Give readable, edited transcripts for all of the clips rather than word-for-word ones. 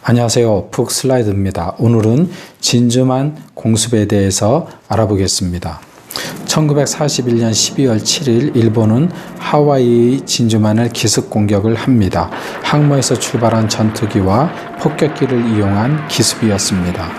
안녕하세요. 북슬라이드입니다. 오늘은 진주만 공습에 대해서 알아보겠습니다. 1941년 12월 7일 일본은 하와이 진주만을 기습 공격을 합니다. 항모에서 출발한 전투기와 폭격기를 이용한 기습이었습니다.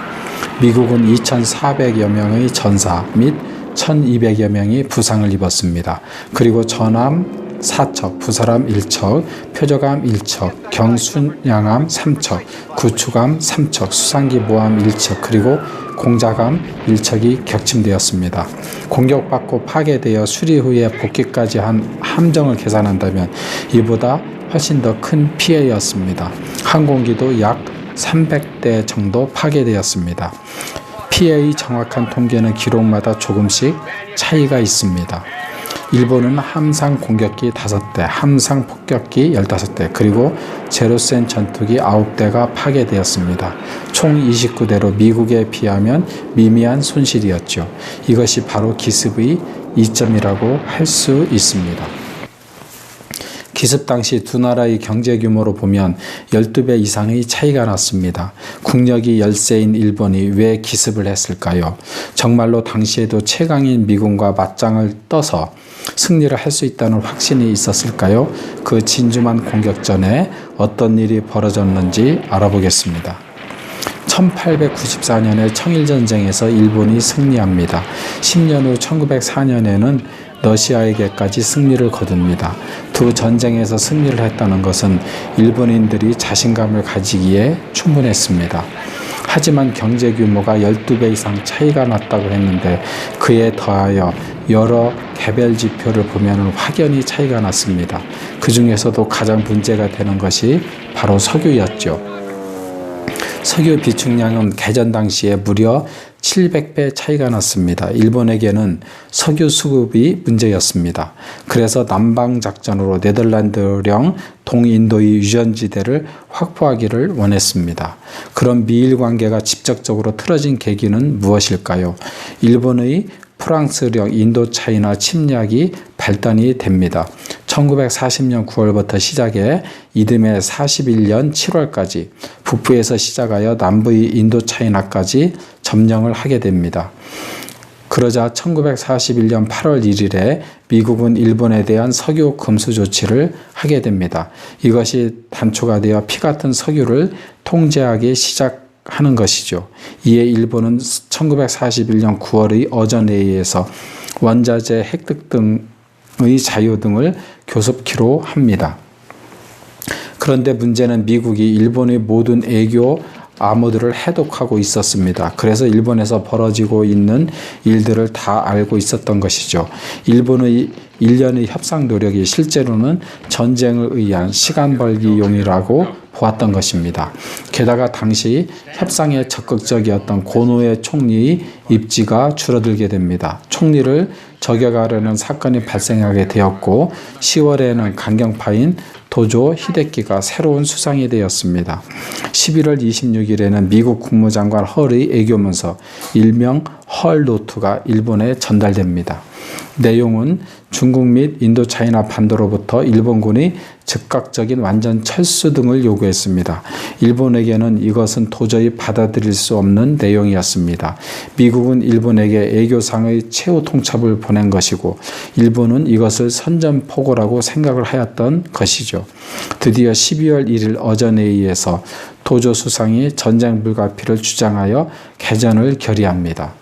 미국은 2,400여 명의 전사 및 1,200여 명이 부상을 입었습니다. 그리고 전함 4척, 부사람 1척, 표적함 1척, 경순양함 3척, 구축함 3척, 수상기 모함 1척, 그리고 공작함 1척이 격침되었습니다. 공격받고 파괴되어 수리 후에 복귀까지 한 함정을 계산한다면 이보다 훨씬 더 큰 피해였습니다. 항공기도 약 300대 정도 파괴되었습니다. 피해의 정확한 통계는 기록마다 조금씩 차이가 있습니다. 일본은 함상 공격기 5대, 함상 폭격기 15대, 그리고 제로센 전투기 9대가 파괴되었습니다. 총 29대로 미국에 비하면 미미한 손실이었죠. 이것이 바로 기습의 이점이라고 할 수 있습니다. 기습 당시 두 나라의 경제 규모로 보면 12배 이상의 차이가 났습니다. 국력이 열세인 일본이 왜 기습을 했을까요? 정말로 당시에도 최강인 미군과 맞짱을 떠서 승리를 할 수 있다는 확신이 있었을까요? 그 진주만 공격 전에 어떤 일이 벌어졌는지 알아보겠습니다. 1894년의 청일전쟁에서 일본이 승리합니다. 10년 후 1904년에는 러시아에게까지 승리를 거둡니다. 두 전쟁에서 승리를 했다는 것은 일본인들이 자신감을 가지기에 충분했습니다. 하지만 경제 규모가 12배 이상 차이가 났다고 했는데 그에 더하여 여러 개별 지표를 보면 확연히 차이가 났습니다. 그 중에서도 가장 문제가 되는 것이 바로 석유였죠. 석유 비축량은 개전 당시에 무려 700배 차이가 났습니다. 일본에게는 석유 수급이 문제였습니다. 그래서 남방작전으로 네덜란드령 동인도의 유전지대를 확보하기를 원했습니다. 그런 미일 관계가 직접적으로 틀어진 계기는 무엇일까요? 일본의 프랑스령 인도차이나 침략이 발단이 됩니다. 1940년 9월부터 시작해 이듬해 41년 7월까지 북부에서 시작하여 남부의 인도차이나까지 점령을 하게 됩니다. 그러자 1941년 8월 1일에 미국은 일본에 대한 석유 금수 조치를 하게 됩니다. 이것이 단초가 되어 피 같은 석유를 통제하기 시작하는 것이죠. 이에 일본은 1941년 9월의 어전회의에서 원자재 획득 등의 자유 등을 교섭키로 합니다. 그런데 문제는 미국이 일본의 모든 애교 암호들을 해독하고 있었습니다. 그래서 일본에서 벌어지고 있는 일들을 다 알고 있었던 것이죠. 일본의 1년의 협상 노력이 실제로는 전쟁을 의한 시간 벌기용이라고 보았던 것입니다. 게다가 당시 협상에 적극적이었던 고노에 총리의 입지가 줄어들게 됩니다. 총리를 저격하려는 사건이 발생하게 되었고 10월에는 강경파인 도조 히데키가 새로운 수상이 되었습니다. 11월 26일에는 미국 국무장관 헐의 애교문서 일명 헐 노트가 일본에 전달됩니다. 내용은 중국 및 인도차이나 반도로부터 일본군이 즉각적인 완전 철수 등을 요구했습니다. 일본에게는 이것은 도저히 받아들일 수 없는 내용이었습니다. 미국은 일본에게 애교상의 최후 통첩을 보낸 것이고 일본은 이것을 선전포고라고 생각을 하였던 것이죠. 드디어 12월 1일 어전회의에서 도조 수상이 전쟁 불가피를 주장하여 개전을 결의합니다.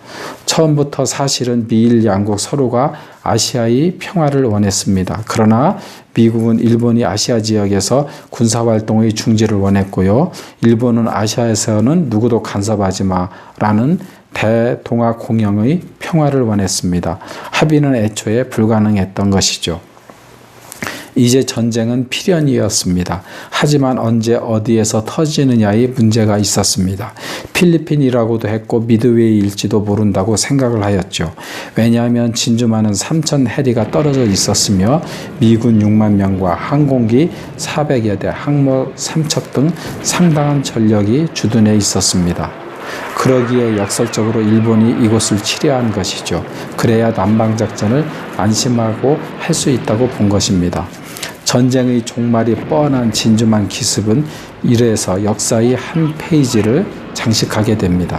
처음부터 사실은 미일 양국 서로가 아시아의 평화를 원했습니다. 그러나 미국은 일본이 아시아 지역에서 군사활동의 중지를 원했고요. 일본은 아시아에서는 누구도 간섭하지 마라는 대동아 공영의 평화를 원했습니다. 합의는 애초에 불가능했던 것이죠. 이제 전쟁은 필연이었습니다. 하지만 언제 어디에서 터지느냐의 문제가 있었습니다. 필리핀이라고도 했고 미드웨이일지도 모른다고 생각을 하였죠. 왜냐하면 진주만은 3,000 해리가 떨어져 있었으며 미군 6만 명과 항공기 400여 대, 항모 3척 등 상당한 전력이 주둔해 있었습니다. 그러기에 역설적으로 일본이 이곳을 치려한 것이죠. 그래야 남방작전을 안심하고 할 수 있다고 본 것입니다. 전쟁의 종말이 뻔한 진주만 기습은 이래서 역사의 한 페이지를 장식하게 됩니다.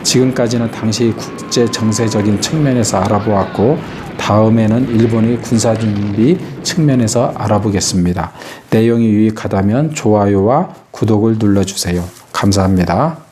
지금까지는 당시 국제 정세적인 측면에서 알아보았고 다음에는 일본의 군사준비 측면에서 알아보겠습니다. 내용이 유익하다면 좋아요와 구독을 눌러주세요. 감사합니다.